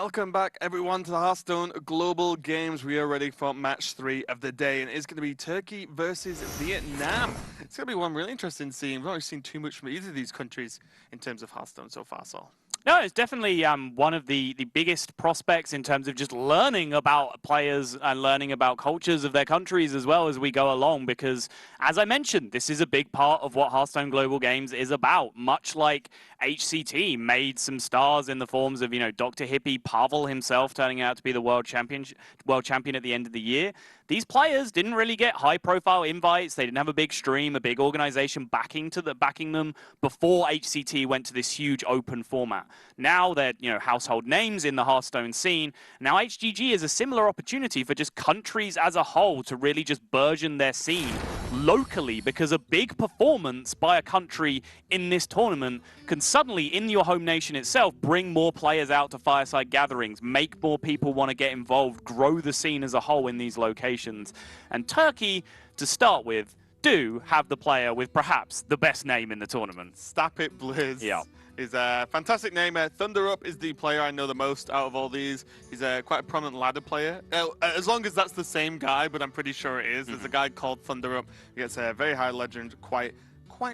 Welcome back, everyone, to the Hearthstone Global Games. We are ready for match 3 of the day, and it's going to be Turkey versus Vietnam. It's going to be one really interesting scene. We've not really seen too much from either of these countries in terms of Hearthstone so far, Saul. No, it's definitely one of the biggest prospects in terms of just learning about players and learning about cultures of their countries as well as we go along, because, as I mentioned, this is a big part of what Hearthstone Global Games is about. Much like HCT made some stars in the forms of, Dr. Hippie Pavel himself turning out to be the world champion at the end of the year. These players didn't really get high-profile invites. They didn't have a big stream, a big organization backing them before HCT went to this huge open format. Now they're, household names in the Hearthstone scene. Now HGG is a similar opportunity for just countries as a whole to really just burgeon their scene locally, because a big performance by a country in this tournament can suddenly, in your home nation itself, bring more players out to fireside gatherings, make more people want to get involved, grow the scene as a whole in these locations. And Turkey, to start with, do have the player with perhaps the best name in the tournament. Stop it, Blizz. Yeah. Is a fantastic name. Thunder Up is the player I know the most out of all these. He's quite a prominent ladder player. As long as that's the same guy, but I'm pretty sure it is. There's a guy called Thunder Up. He gets a very high legend quite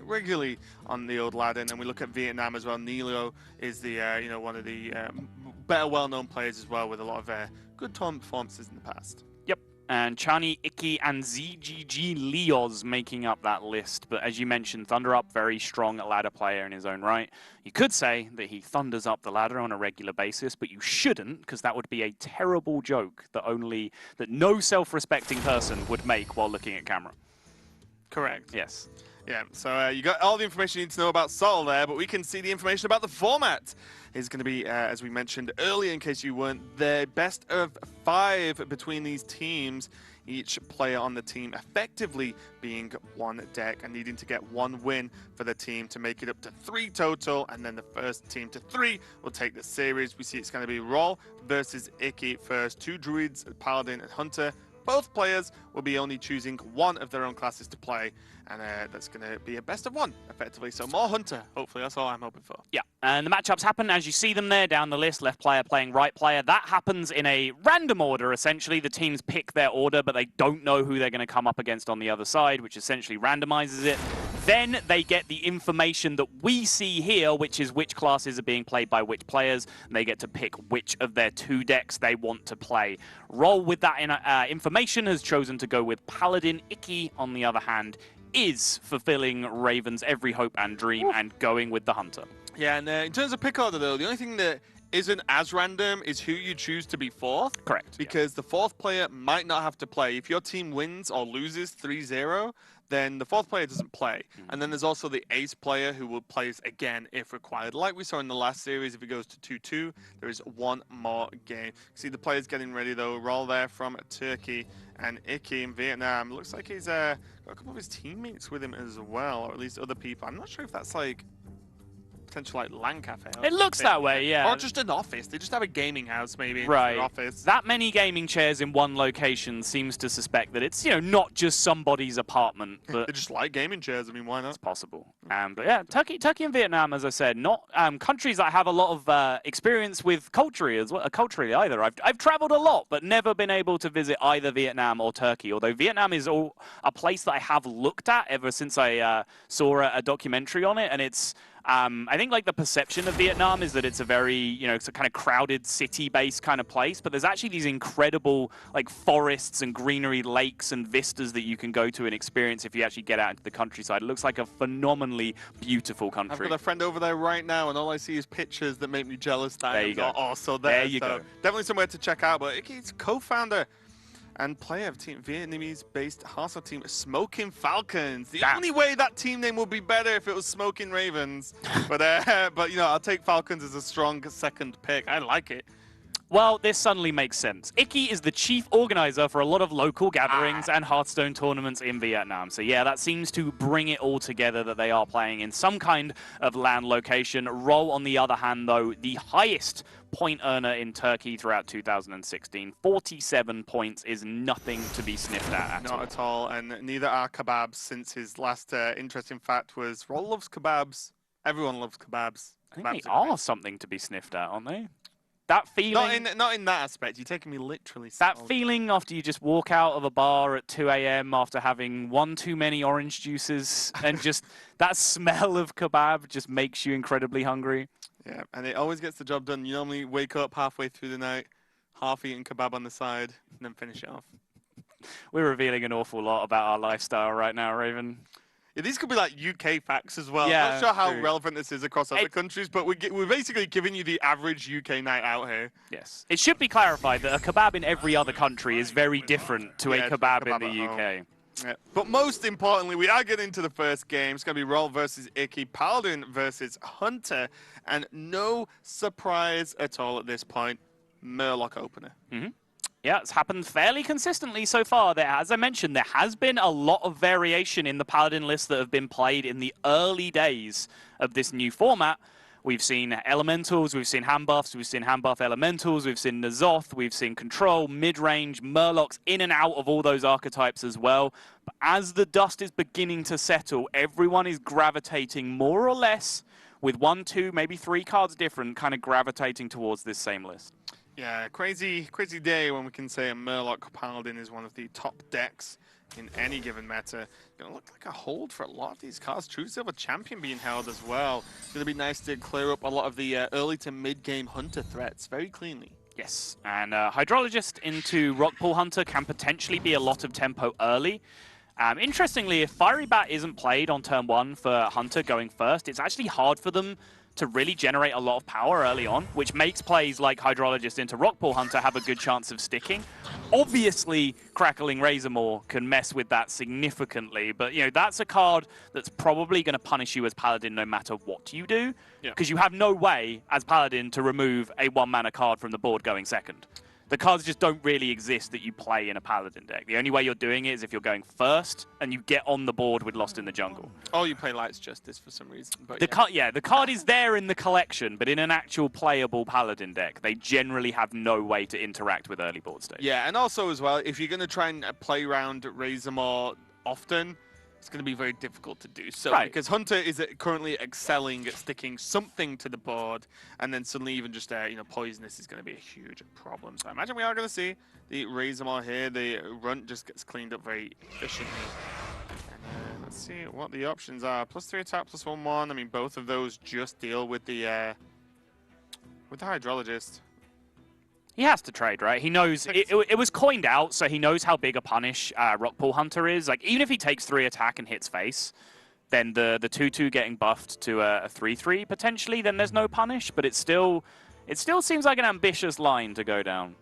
regularly on the old ladder. And then we look at Vietnam as well. Nilo is the one of the better well-known players as well, with a lot of good tournament performances in the past. And Chani, Iki, and ZGG Leoz making up that list. But as you mentioned, Thunder Up, very strong ladder player in his own right. You could say that he thunders up the ladder on a regular basis, but you shouldn't, because that would be a terrible joke that no self-respecting person would make while looking at camera. Correct. Yes. Yeah, so you got all the information you need to know about Sol there, but we can see the information about the format. Is going to be, as we mentioned earlier, in case you weren't there, best of 5 between these teams, each player on the team effectively being one deck and needing to get 1 win for the team to make it up to 3 total, and then the first team to 3 will take the series. We see it's going to be Roll versus Icky first, 2 Druids, Paladin and Hunter. Both players will be only choosing one of their own classes to play, and that's going to be a best of 1, effectively. So more Hunter, hopefully. That's all I'm hoping for. Yeah, and the matchups happen as you see them there down the list. Left player playing right player. That happens in a random order, essentially. The teams pick their order, but they don't know who they're going to come up against on the other side, which essentially randomizes it. Then they get the information that we see here, which is which classes are being played by which players, and they get to pick which of their 2 decks they want to play. Roll with that information has chosen to go with Paladin. Icky, on the other hand, is fulfilling Raven's every hope and dream and going with the Hunter. Yeah, and in terms of pick order, though, the only thing that isn't as random is who you choose to be 4th. Correct. Because the 4th player might not have to play. If your team wins or loses 3-0, then the 4th player doesn't play. And then there's also the ace player who will play again if required. Like we saw in the last series, if it goes to 2-2, there is 1 more game. See the players getting ready, though. Roll there from Turkey, and Icky in Vietnam. Looks like he's got a couple of his teammates with him as well, or at least other people. I'm not sure if that's like potential like LAN cafe. It looks that way, yeah. Or just an office. They just have a gaming house maybe in right. their office. That many gaming chairs in one location seems to suspect that it's, not just somebody's apartment. But they just like gaming chairs. I mean, why not? It's possible. But yeah, Turkey and Vietnam, as I said, not countries that have a lot of experience with culturally either. I've traveled a lot, but never been able to visit either Vietnam or Turkey. Although Vietnam is a place that I have looked at ever since I saw a documentary on it, and it's. I think like the perception of Vietnam is that it's a very, it's a kind of crowded city-based kind of place, but there's actually these incredible like forests and greenery, lakes and vistas that you can go to and experience if you actually get out into the countryside. It looks like a phenomenally beautiful country. I've got a friend over there right now, and all I see is pictures that make me jealous that there you go. Also there you go. Definitely somewhere to check out, but Icky's co-founder and player of team Vietnamese-based Hearthstone team Smoking Falcons. The only way that team name would be better if it was Smoking Ravens. but I'll take Falcons as a strong second pick. I like it. Well, this suddenly makes sense. Icky is the chief organizer for a lot of local gatherings and Hearthstone tournaments in Vietnam. So yeah, that seems to bring it all together that they are playing in some kind of LAN location. Roll, on the other hand, though, the highest point earner in Turkey throughout 2016. 47 points is nothing to be sniffed at Not at all, and neither are kebabs, since his last interesting fact was Roll loves kebabs. Everyone loves kebabs. I think they are something to be sniffed at, aren't they? that feeling... Not in that aspect. You're taking me literally. That feeling after you just walk out of a bar at 2 a.m. after having one too many orange juices and just that smell of kebab just makes you incredibly hungry. Yeah, and it always gets the job done. You normally wake up halfway through the night, half-eaten kebab on the side, and then finish it off. We're revealing an awful lot about our lifestyle right now, Raven. Yeah, these could be like UK facts as well. Yeah, Not sure how true. relevant this is across other countries, but we're basically giving you the average UK night out here. Yes. It should be clarified that a kebab in every other country is very different to a kebab in the UK. Yeah. But most importantly, we are getting to the first game. It's going to be Roll versus Icky, Paladin versus Hunter, and no surprise at all at this point, Murloc opener. Yeah, it's happened fairly consistently so far. As I mentioned, there has been a lot of variation in the Paladin lists that have been played in the early days of this new format. We've seen Elementals, we've seen hand buffs, we've seen hand buff Elementals, we've seen N'Zoth, we've seen Control, mid-range, Murlocs, in and out of all those archetypes as well. But as the dust is beginning to settle, everyone is gravitating more or less with 1, 2, maybe 3 cards different, kind of gravitating towards this same list. Yeah, crazy day when we can say a Murloc Paladin is one of the top decks in any given meta. Gonna look like a hold for a lot of these cards. True Silver Champion being held as well. It's gonna be nice to clear up a lot of the early to mid-game Hunter threats very cleanly. Yes, and Hydrologist into Rockpool Hunter can potentially be a lot of tempo early. Interestingly, if Fiery Bat isn't played on turn 1 for Hunter going first, it's actually hard for them to really generate a lot of power early on, which makes plays like Hydrologist into Rockpool Hunter have a good chance of sticking. Obviously, Crackling Razormaw can mess with that significantly, but you know that's a card that's probably going to punish you as Paladin no matter what you do, because you have no way as Paladin to remove a 1-mana card from the board going second. The cards just don't really exist that you play in a Paladin deck. The only way you're doing it is if you're going first and you get on the board with Lost in the Jungle. Oh, you play Light's Justice for some reason. But the card is there in the collection, but in an actual playable Paladin deck, they generally have no way to interact with early board state. Yeah, and also as well, if you're going to try and play around Razormaw often, it's going to be very difficult to do so, because Hunter is currently excelling at sticking something to the board, and then suddenly even just Poisonous is going to be a huge problem. So I imagine we are going to see the Razormaw here. The runt just gets cleaned up very efficiently. And let's see what the options are. +3 attack, +1/1. I mean, both of those just deal with the Hydrologist. He has to trade, right? He knows it was coined out, so he knows how big a punish Rockpool Hunter is. Like, even if he takes 3 attack and hits face, then the 2/2 getting buffed to a 3/3 potentially, then there's no punish. But it still seems like an ambitious line to go down.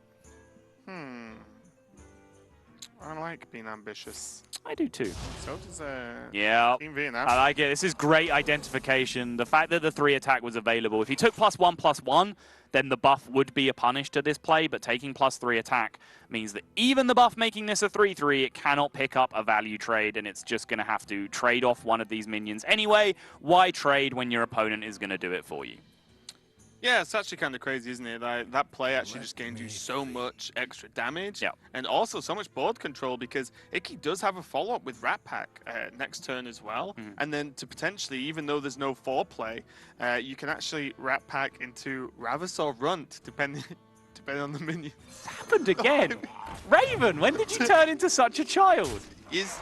I like being ambitious. I do too. So does Team Vietnam. I like it. This is great identification. The fact that the 3 attack was available. If he took +1/+1, then the buff would be a punish to this play, but taking +3 attack means that even the buff making this a 3/3, it cannot pick up a value trade, and it's just going to have to trade off one of these minions anyway. Why trade when your opponent is going to do it for you? Yeah, it's actually kind of crazy, isn't it? That play actually just gained you so much extra damage, and also so much board control, because Icky does have a follow-up with Rat Pack next turn as well, and then to potentially, even though there's no foreplay, you can actually Rat Pack into Ravasaur Runt, depending on the minion. It's happened again. Raven, when did you turn into such a child?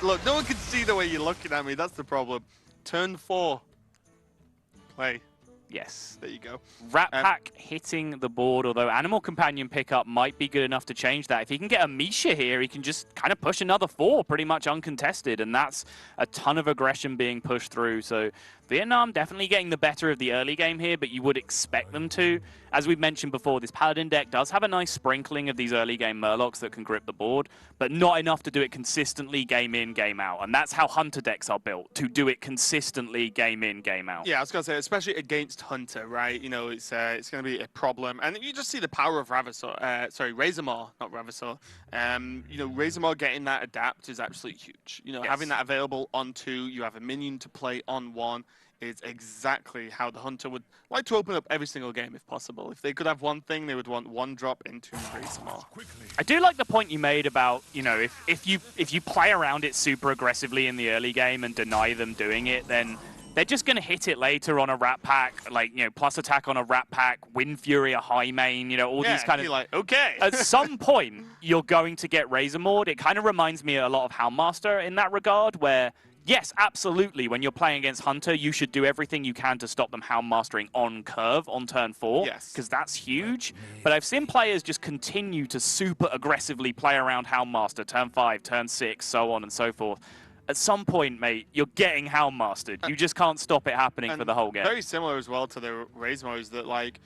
Look, no one can see the way you're looking at me. That's the problem. Turn 4. Play. Yes. There you go. Rat Pack hitting the board, although Animal Companion pickup might be good enough to change that. If he can get a Misha here, he can just kind of push another 4 pretty much uncontested, and that's a ton of aggression being pushed through. So Vietnam definitely getting the better of the early game here, but you would expect them to. As we've mentioned before, this Paladin deck does have a nice sprinkling of these early game Murlocs that can grip the board, but not enough to do it consistently game in, game out. And that's how Hunter decks are built, to do it consistently game in, game out. Yeah, I was going to say, especially against Hunter, right? You know, it's going to be a problem. And you just see the power of Razormaw, not Ravasaur. You know, Razormaw getting that adapt is absolutely huge. You know, having that available on 2, you have a minion to play on 1. Is exactly how the Hunter would like to open up every single game if possible. If they could have one thing, they would want 1 drop into Razormaw. I do like the point you made about, you know, if you play around it super aggressively in the early game and deny them doing it, then they're just going to hit it later on a Rat Pack, like, plus attack on a Rat Pack, Wind Fury, a high main, all these kind of... like, okay. At some point, you're going to get Razor Mauled. It kind of reminds me a lot of Houndmaster in that regard, where, yes, absolutely, when you're playing against Hunter, you should do everything you can to stop them Houndmastering on curve on turn 4, because that's huge. But I've seen players just continue to super aggressively play around Houndmaster, turn 5, turn 6, so on and so forth. At some point, mate, you're getting Houndmastered. You just can't stop it happening for the whole game. Very similar as well to the Razor is that, like,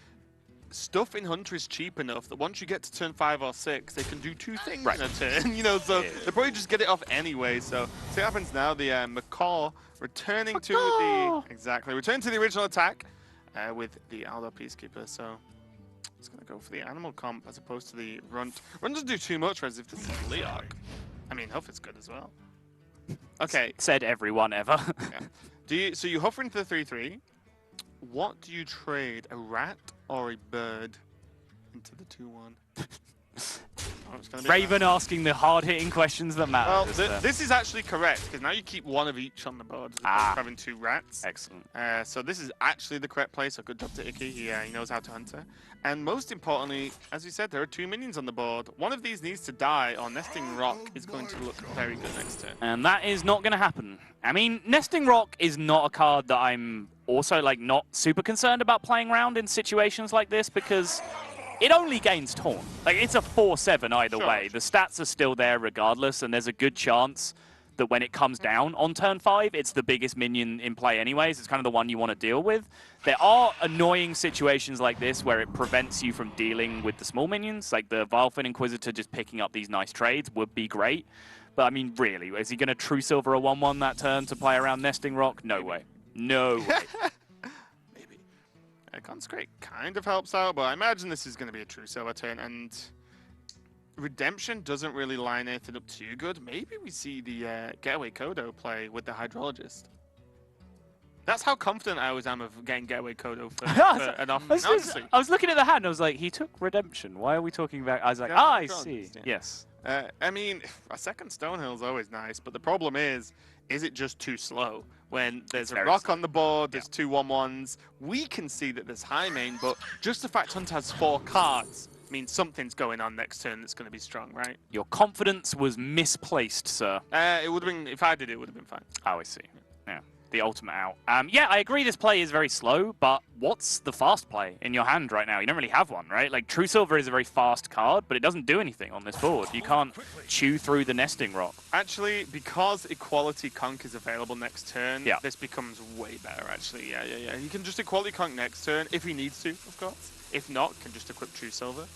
stuff in Hunter is cheap enough that once you get to turn 5 or 6, they can do 2 things in a turn, so they'll probably just get it off anyway. So see what happens now. The Macaw returning to the original attack with the Aldo Peacekeeper. So it's going to go for the animal comp as opposed to the Runt. Runt doesn't do too much, whereas if this is Leok, I mean, Huff is good as well. Okay. Said everyone ever. So you hover into the 3/3. What do you trade, a rat or a bird into the 2/1? Raven asking the hard-hitting questions that matter. Well, this is actually correct, because now you keep 1 of each on the board, as opposed to having 2 rats. Excellent. So this is actually the correct play, so good job to Icky. He knows how to Hunter. And most importantly, as we said, there are 2 minions on the board. One of these needs to die, or Nesting Rock is going to look very good next turn. And that is not going to happen. I mean, Nesting Rock is not a card that I'm also, like, not super concerned about playing around in situations like this, because it only gains Taunt. Like, it's a 4/7 either way. The stats are still there regardless, and there's a good chance that when it comes down on turn 5, it's the biggest minion in play anyways. It's kind of the one you want to deal with. There are annoying situations like this where it prevents you from dealing with the small minions. Like the Vilefin Inquisitor just picking up these nice trades would be great. But, I mean, really, is he going to True Silver a 1/1 that turn to play around Nesting Rock? No way. No way. Maybe. Consecrate kind of helps out, but I imagine this is going to be a True Silver turn, and Redemption doesn't really line anything up too good. Maybe we see the Getaway Kodo play with the Hydrologist. That's how confident I always am of getting Getaway Kodo for an off. I was looking at the hand, and I was like, he took Redemption. Why are we talking about... I was like, I see. Yes. I mean, a second Stonehill is always nice, but the problem is it just too slow? When there's a rock on the board, there's 2 1/1s. We can see that there's high main, but just the fact Hunter has 4 cards means something's going on next turn that's going to be strong, right? Your confidence was misplaced, sir. It would have been, if I did it, would have been fine. Oh, I see. Yeah. The ultimate out. Yeah, I agree this play is very slow, but what's the fast play in your hand right now? You don't really have one, right? Like, True Silver is a very fast card, but it doesn't do anything on this board. You can't chew through the Nesting Rock. Actually, because Equality Conk is available next turn, this becomes way better, actually. Yeah. He can just Equality Conk next turn, if he needs to, of course. If not, can just equip True Silver.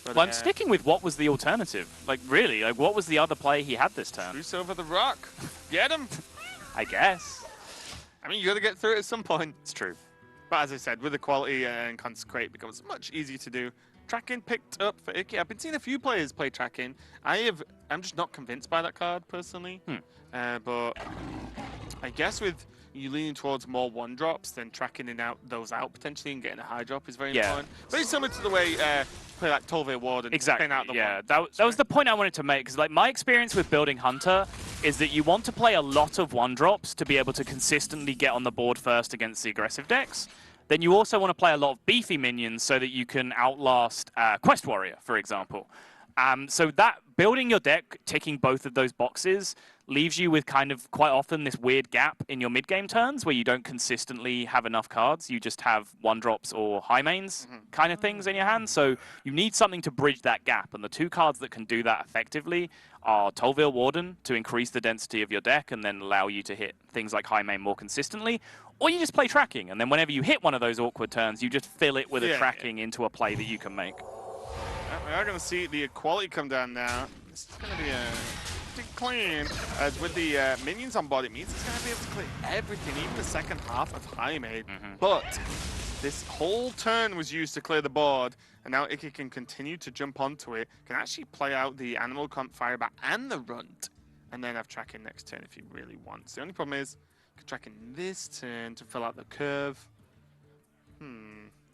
But, well, I'm sticking with what was the alternative. Like, really, like, what was the other play he had this turn? True Silver the Rock. Get him! I guess. I mean, you got to get through it at some point. It's true. But as I said, with Equality and Consecrate, it becomes much easier to do. Tracking picked up for Icky. I've been seeing a few players play Tracking. I'm just not convinced by that card, personally. But I guess with you leaning towards more 1-drops, then tracking those out potentially and getting a high drop is very important. Very similar to the way play like Tolvir Ward and exactly. out the that was the point I wanted to make, because like my experience with building Hunter is that you want to play a lot of 1-drops to be able to consistently get on the board first against the aggressive decks. Then you also want to play a lot of beefy minions so that you can outlast Quest Warrior, for example. So that building your deck, ticking both of those boxes, leaves you with kind of quite often this weird gap in your mid-game turns where you don't consistently have enough cards. You just have 1-drops or high mains kind of things in your hand. So you need something to bridge that gap. And the 2 cards that can do that effectively are Tolvir Warden to increase the density of your deck and then allow you to hit things like high main more consistently. Or you just play Tracking. And then whenever you hit one of those awkward turns, you just fill it with a Tracking into a play that you can make. We are going to see the Equality come down now. This is going to be a pretty clean. As with the minions on board, it means it's going to be able to clear everything, even the second half of High Maid. But this whole turn was used to clear the board, and now Icky can continue to jump onto it, can actually play out the Animal Comp Firebat and the Runt, and then have Tracking next turn if he really wants. The only problem is, Tracking this turn to fill out the curve.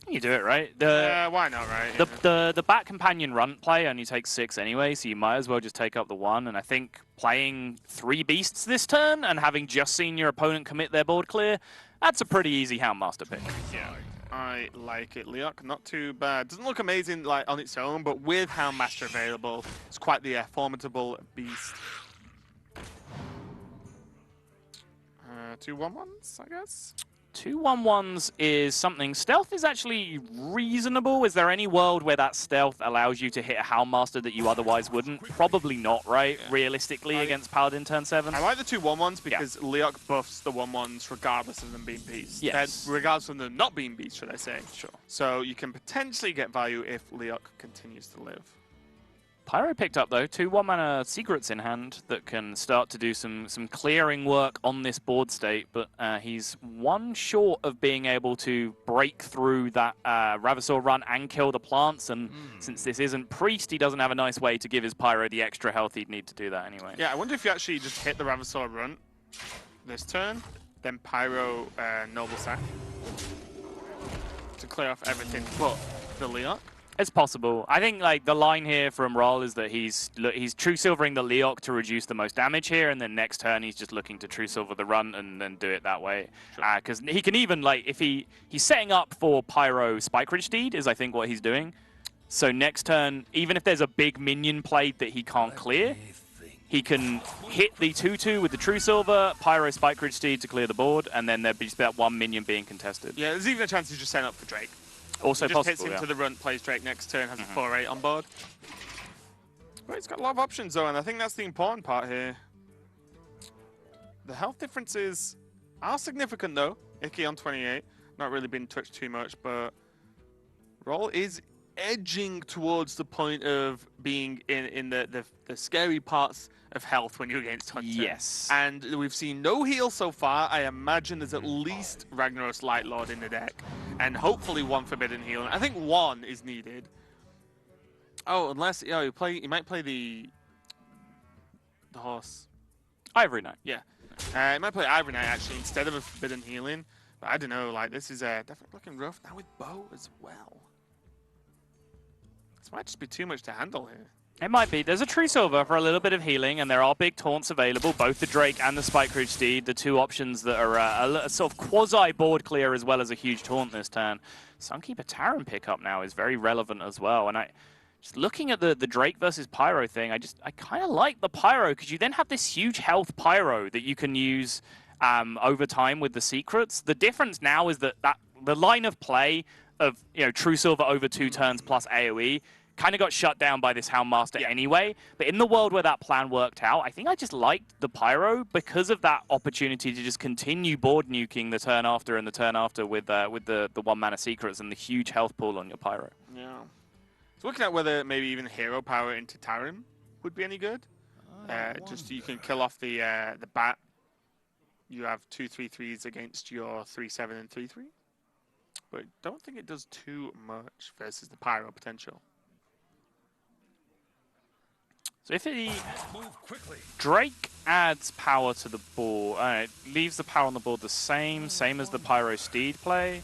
You do it, right? Why not, right? The Bat Companion Runt play only takes 6 anyway, so you might as well just take up the 1. And I think playing 3 Beasts this turn and having just seen your opponent commit their board clear That's a pretty easy Houndmaster pick. Yeah, I like it. Leok, not too bad. Doesn't look amazing like on its own, but with Houndmaster available, it's quite the formidable beast. 2 1-1s, I guess. 2/1/1s is something. Stealth is actually reasonable. Is there any world where that stealth allows you to hit a Houndmaster that you otherwise wouldn't? Probably not, right? Yeah. Realistically, against Paladin turn 7. I like the 2 1-1s because Leok buffs the 1-1s regardless of them being beasts. Yes. Regardless of them not being beasts, should I say. Sure. So you can potentially get value if Leok continues to live. Pyro picked up, though, 2 1-mana secrets in hand that can start to do some clearing work on this board state, but he's one short of being able to break through that Ravasaur run and kill the plants, and since this isn't Priest, he doesn't have a nice way to give his Pyro the extra health he'd need to do that anyway. Yeah, I wonder if you actually just hit the Ravasaur run this turn, then Pyro Noble Sack to clear off everything but the Leok. It's possible. I think like the line here from Roll is that he's True Silvering the Leok to reduce the most damage here, and then next turn he's just looking to True Silver the run and then do it that way. Because he can even like if he's setting up for Pyro Spike Ridge Steed is I think what he's doing. So next turn, even if there's a big minion played that he can't clear, he can hit the 2/2 with the True Silver, Pyro Spike Ridge Steed to clear the board, and then there'd be just that one minion being contested. Yeah, there's even a chance he's just setting up for Drake. Also just possible, hits him to the run, plays Drake next turn, has a 4/8 on board. But he's got a lot of options though, and I think that's the important part here. The health differences are significant though. Icky on 28, not really been touched too much, but Roll is edging towards the point of being in the scary parts of health when you're against Hunter. Yes. And we've seen no heal so far. I imagine there's at least Ragnaros Lightlord in the deck. And hopefully one Forbidden Heal. I think one is needed. Oh, unless you might play the horse. Ivory Knight. Yeah. He might play Ivory Knight actually instead of a Forbidden Healing. But I don't know, like this is definitely looking rough now with Bow as well. This might just be too much to handle here. It might be. There's a True Silver for a little bit of healing, and there are big taunts available, both the Drake and the Spike Ridge Steed, the two options that are a sort of quasi-board clear as well as a huge taunt this turn. Sunkeeper Terran pickup now is very relevant as well, and just looking at the Drake versus Pyro thing, I kind of like the Pyro, because you then have this huge health Pyro that you can use over time with the secrets. The difference now is that the line of play of True Silver over 2 turns plus AoE kind of got shut down by this Houndmaster anyway. But in the world where that plan worked out, I think I just liked the Pyro because of that opportunity to just continue board nuking the turn after and the turn after with the 1-mana secrets and the huge health pool on your Pyro. Yeah. So looking at whether maybe even Hero Power into Tarim would be any good. Just so you can kill off the bat. You have 2 3/3s against your 3/7 and 3/3. But I don't think it does too much versus the Pyro potential. So if Drake adds power to the board, leaves the power on the board the same as the Pyro Steed play.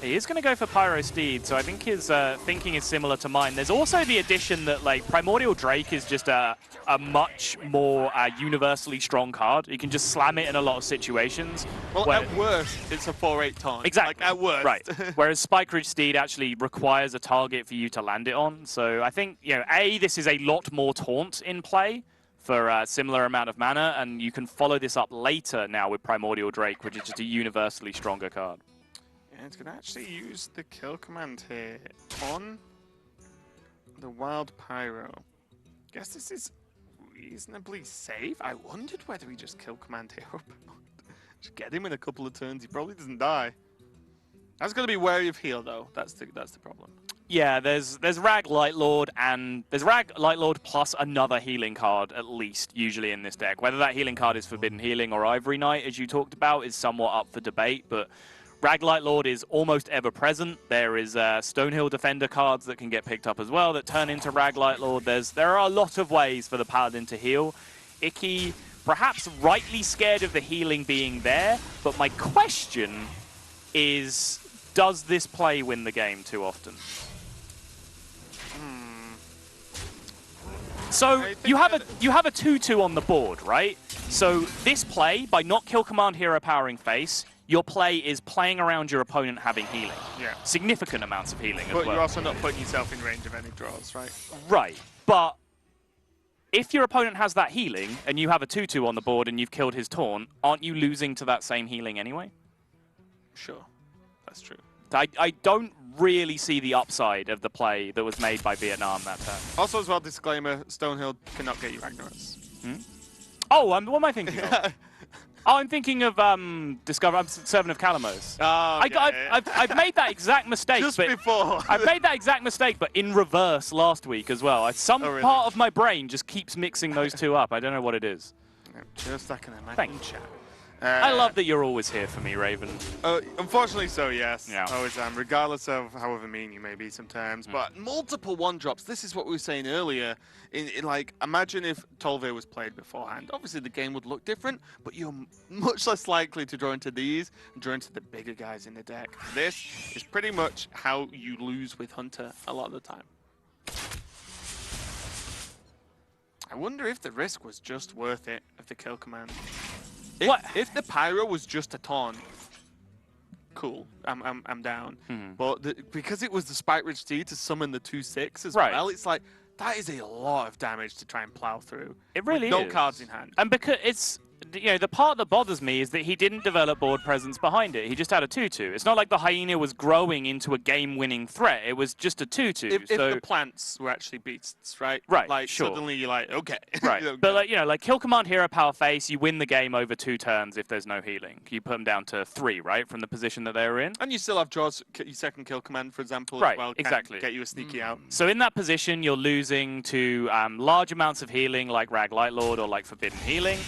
He is going to go for Pyro Steed, so I think his thinking is similar to mine. There's also the addition that like Primordial Drake is just a much more universally strong card. You can just slam it in a lot of situations. Well, at worst, it's a 4/8 taunt. Exactly. Like, at worst. Right. Whereas Spike Ridge Steed actually requires a target for you to land it on. So I think, this is a lot more taunt in play for a similar amount of mana, and you can follow this up later now with Primordial Drake, which is just a universally stronger card. And it's going to actually use the kill command here on the Wild Pyro. Guess this is reasonably safe. I wondered whether he just kill command Hero. Just get him in a couple of turns. He probably doesn't die. That's going to be wary of heal though. That's the problem. Yeah, there's Rag Lightlord and there's Rag Lightlord plus another healing card at least usually in this deck. Whether that healing card is Forbidden Healing or Ivory Knight, as you talked about, is somewhat up for debate, but Rag Lightlord is almost ever present. There is Stonehill Defender cards that can get picked up as well that turn into Rag Lightlord. There are a lot of ways for the Paladin to heal. Icky, perhaps rightly scared of the healing being there, but my question is, does this play win the game too often? So you have a 2/2 on the board, right? So this play, by not kill command hero powering face, your play is playing around your opponent having healing. Yeah. Significant amounts of healing as But well. you're also not putting yourself in range of any draws, right? Right. But if your opponent has that healing and you have a 2/2 on the board and you've killed his taunt, aren't you losing to that same healing anyway? Sure. That's true. I don't really see the upside of the play that was made by Vietnam that turn. Also, as well, disclaimer, Stonehill cannot get you Ragnaros. Oh, what am I thinking of? Oh, I'm thinking of Servant of Kalamos. Oh, I've made that exact mistake. Just before. I've made that exact mistake, but in reverse last week as well. Some really? part of my brain just keeps mixing those two up. I don't know what it is. Just I can imagine. Thanks. I love that you're always here for me, Raven. Unfortunately so, yes. Yeah. Always am, regardless of however mean you may be sometimes. But multiple one-drops, this is what we were saying earlier. Like, imagine if Tolve was played beforehand. Obviously, the game would look different, but you're much less likely to draw into these and draw into the bigger guys in the deck. This is pretty much how you lose with Hunter a lot of the time. I wonder if the risk was just worth it of the kill command. If the Pyro was just a taunt, cool, I'm down. But because it was the Spike Ridge T to summon the 2/6 as well, it's like, that is a lot of damage to try and plow through. It really is. No cards in hand. And because it's, the part that bothers me is that he didn't develop board presence behind it. He just had a 2/2. It's not like the Hyena was growing into a game-winning threat. It was just a 2/2. If the plants were actually beasts, right? Right, like, sure. Suddenly you're like, okay. Right, but like kill command hero power face, you win the game over 2 turns if there's no healing. You put them down to 3, right, from the position that they were in. And you still have draws, your second kill command, for example, right, as well. Exactly. Get you a sneaky out. So in that position, you're losing to large amounts of healing, like Rag Lightlord or like Forbidden Healing.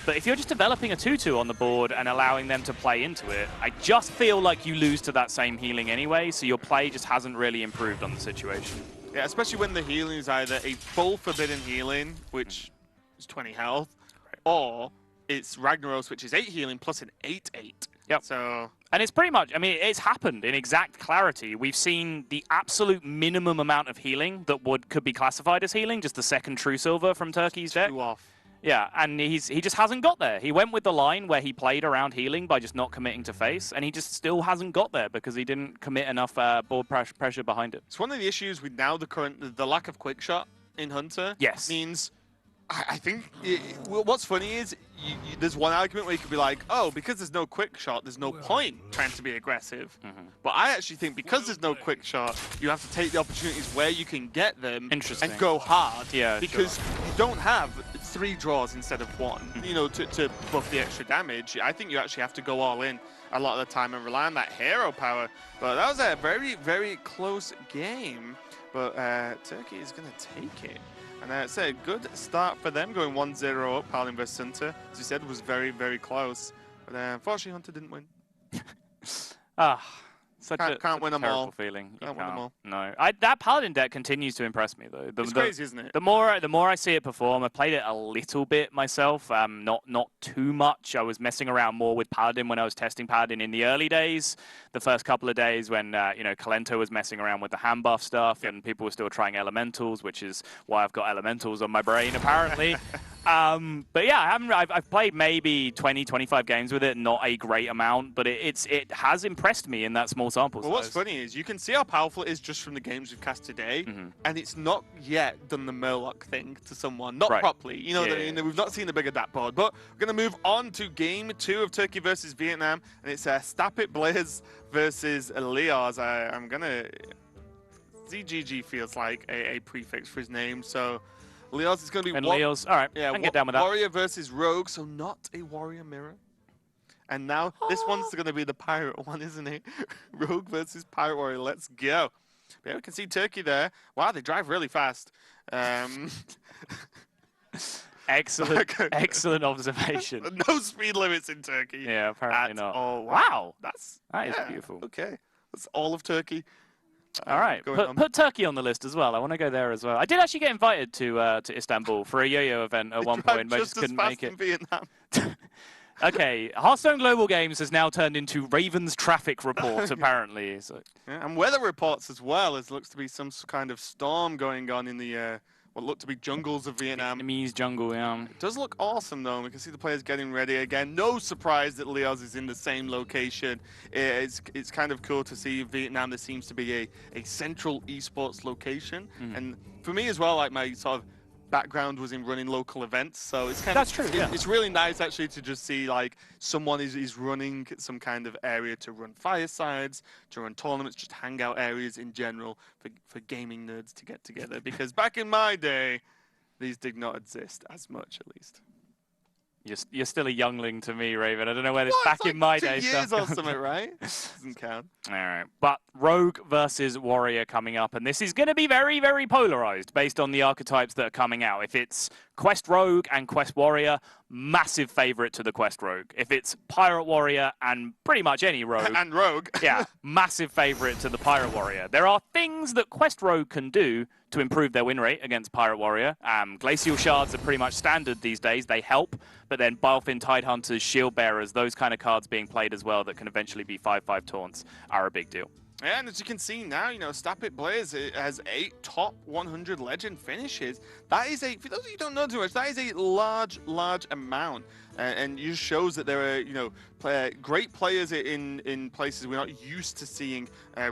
But if you're just developing a 2/2 on the board and allowing them to play into it, I just feel like you lose to that same healing anyway, so your play just hasn't really improved on the situation. Yeah, especially when the healing is either a full Forbidden Healing, which is 20 health, or it's Ragnaros, which is 8 healing plus an 8/8. Yep. So... And it's pretty much, I mean, it's happened in exact clarity. We've seen the absolute minimum amount of healing that could be classified as healing, just the second True Silver from Turkey's deck. 2 off. Yeah, and he just hasn't got there. He went with the line where he played around healing by just not committing to face, and he just still hasn't got there because he didn't commit enough board pressure behind it. It's one of the issues with now the lack of quick shot in Hunter. Yes. Means I think what's funny is there's one argument where you could be like, oh, because there's no quick shot, there's no point trying to be aggressive. But I actually think because there's no quick shot, you have to take the opportunities where you can get them and go hard. Yeah, because you don't have 3 draws instead of 1, to buff the extra damage. I think you actually have to go all in a lot of the time and rely on that hero power. But that was a very, very close game. But Turkey is going to take it. And it's a good start for them, going 1-0 up. Paladin versus Hunter, as you said, was very, very close. But unfortunately, Hunter didn't win. Such can't win a them terrible all. feeling. Can't win them all. No, that Paladin deck continues to impress me though. It's crazy, isn't it? The more I see it perform, I played it a little bit myself. Not too much. I was messing around more with Paladin when I was testing Paladin in the early days. The first couple of days when Kalento was messing around with the hand buff stuff, and people were still trying elementals, which is why I've got elementals on my brain apparently. But yeah, I've played maybe 20-25 games with it, not a great amount, but it has impressed me in that small sample size. Well, what's funny is you can see how powerful it is just from the games we've cast today, and it's not yet done the Murloc thing to someone, not properly. You know what I mean? We've not seen the bigger dat board, but we're going to move on to game 2 of Turkey versus Vietnam, and it's Stapit Blaze versus Leoz. I'm going to... ZGG feels like a prefix for his name, so... Leoz is going to be... And Leoz, all right, yeah, I can get down with that. Warrior versus Rogue, so not a Warrior mirror. And now this one's going to be the Pirate one, isn't it? Rogue versus Pirate Warrior, let's go. But yeah, we can see Turkey there. Wow, they drive really fast. Excellent observation. No speed limits in Turkey. Yeah, apparently not. Oh, wow. That is beautiful. Okay, that's all of Turkey. All right, put Turkey on the list as well. I want to go there as well. I did actually get invited to Istanbul for a yo-yo event at one point, but I just couldn't make it. In Vietnam. Okay, Hearthstone Global Games has now turned into Raven's traffic report, apparently. So. Yeah, and weather reports as well. As looks to be some kind of storm going on in the what look to be jungles of Vietnam. Vietnamese jungle, yeah. It does look awesome, though. We can see the players getting ready again. No surprise that Leoz is in the same location. It's kind of cool to see Vietnam. There seems to be a central esports location. And for me as well, like my sort of background was in running local events, so it's kind That's of true, yeah. It's really nice actually to just see like someone is running some kind of area to run firesides, to run tournaments, just hangout areas in general for gaming nerds to get together. Because back in my day, these did not exist as much, at least. You're still a youngling to me, Raven. I don't know where this Well, back it's like in my 2 day years stuff or something, right? Doesn't count. All right. But Rogue versus Warrior coming up, and this is going to be very, very polarized based on the archetypes that are coming out. If it's Quest Rogue and Quest Warrior, massive favorite to the Quest Rogue. If it's Pirate Warrior and pretty much any Rogue. And Rogue. Yeah, massive favorite to the Pirate Warrior. There are things that Quest Rogue can do to improve their win rate against Pirate Warrior. Glacial Shards are pretty much standard these days. They help, but then Bilefin Tidehunters, Shield Bearers, those kind of cards being played as well that can eventually be 5/5 taunts are a big deal. Yeah, and as you can see now, you know, Stapit Blaze has 8 top 100 legend finishes. That is for those of you who don't know too much, that is a large amount. And it just shows that there are, you know, great players in places we're not used to seeing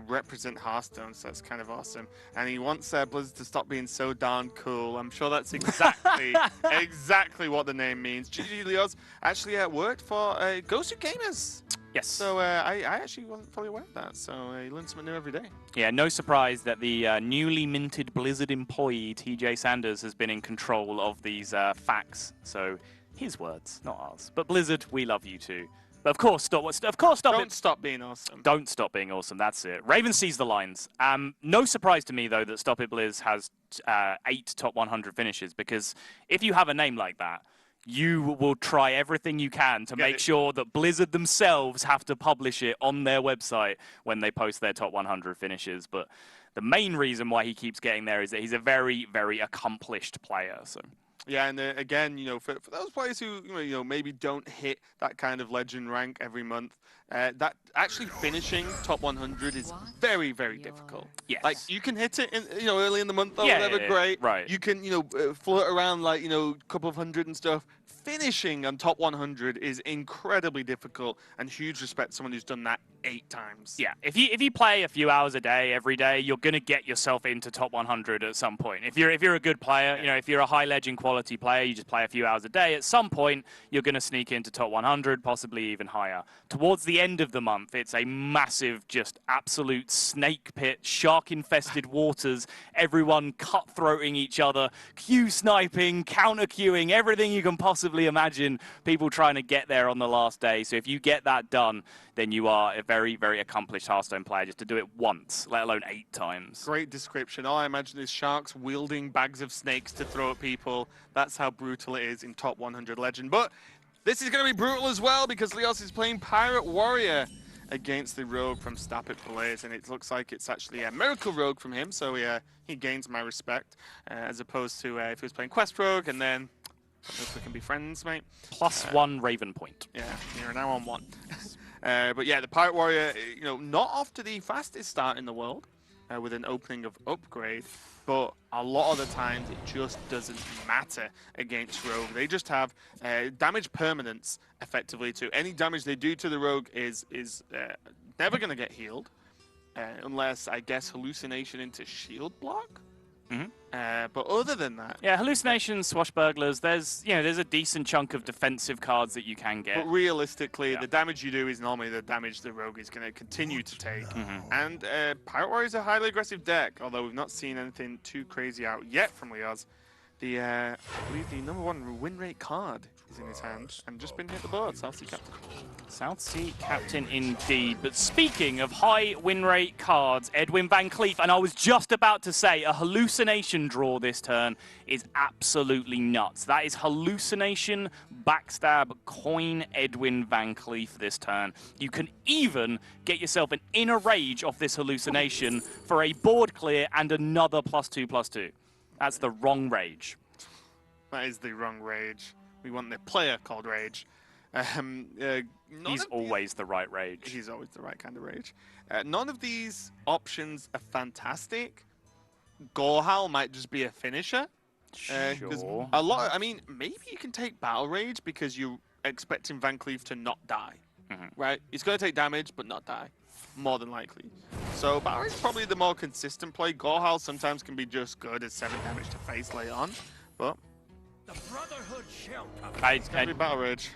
represent Hearthstone, so that's kind of awesome. And he wants Blizzard to stop being so darn cool. I'm sure that's exactly exactly what the name means. GG Leoz actually worked for Gosu Gamers. Yes. So I actually wasn't fully aware of that, so you learn something new every day. Yeah, no surprise that the newly minted Blizzard employee, TJ Sanders, has been in control of these facts. So his words, not ours. But Blizzard, we love you too. But of course, stop being awesome. Don't stop being awesome. That's it. Raven sees the lines. No surprise to me, though, that Stop It Blizz has 8 top 100 finishes, because if you have a name like that, you will try everything you can to make sure that Blizzard themselves have to publish it on their website when they post their top 100 finishes. But the main reason why he keeps getting there is that he's a very, very accomplished player. So. Yeah, and again, you know, for those players who you know maybe don't hit that kind of legend rank every month, that actually finishing top 100 is very, very difficult. Yes. Like you can hit it in, you know, early in the month or whatever, great. Right. You can, you know, float around like, you know, a couple of hundred and stuff. Finishing on top 100 is incredibly difficult, and huge respect to someone who's done that 8 times. Yeah, if you play a few hours a day every day, you're gonna get yourself into top 100 at some point. If you're a good player, you know, if you're a high legend quality player, you just play a few hours a day. At some point, you're gonna sneak into top 100, possibly even higher. Towards the end of the month, it's a massive, just absolute snake pit, shark-infested waters. Everyone cutthroating each other, queue sniping, counter queuing, everything you can possibly imagine. People trying to get there on the last day. So if you get that done, then you are a very, very accomplished Hearthstone player. Just to do it once, let alone 8 times. Great description. All I imagine is sharks wielding bags of snakes to throw at people. That's how brutal it is in top 100 legend. But this is going to be brutal as well, because Leoz is playing Pirate Warrior against the Rogue from Stapit Blaze, and it looks like it's actually a Miracle Rogue from him, so he gains my respect, as opposed to if he was playing Quest Rogue, and then I hope we can be friends, mate. +1 Raven point. Yeah, you're now on 1. But yeah, the Pirate Warrior, you know, not off to the fastest start in the world with an opening of upgrade, but a lot of the times it just doesn't matter against Rogue. They just have damage permanence, effectively, to any damage they do to the Rogue is never going to get healed, unless, I guess, hallucination into shield block. But other than that, yeah, hallucinations, swashbucklers. There's a decent chunk of defensive cards that you can get. But realistically, the damage you do is normally the damage the Rogue is going to continue to take. And Pirate Warrior is a highly aggressive deck, although we've not seen anything too crazy out yet from Leoz. I believe the #1 win rate card is in his hand, and just been hit the board. South Sea Captain. South Sea Captain indeed. But speaking of high win rate cards, Edwin Van Cleef, and I was just about to say, a hallucination draw this turn is absolutely nuts. That is hallucination, backstab, coin Edwin Van Cleef this turn. You can even get yourself an inner rage off this hallucination for a board clear and another +2/+2. That's the wrong rage. That is the wrong rage. We want the player called Rage. He's always the right rage. He's always the right kind of rage. None of these options are fantastic. Gorehal might just be a finisher. Sure. a lot. I mean, maybe you can take Battle Rage because you're expecting Van Cleef to not die, right? He's going to take damage but not die, more than likely. So Battle Rage is probably the more consistent play. Gorehowl sometimes can be just good as 7 damage to face late on, but The Brotherhood shall come. it's going to be Battle Rage.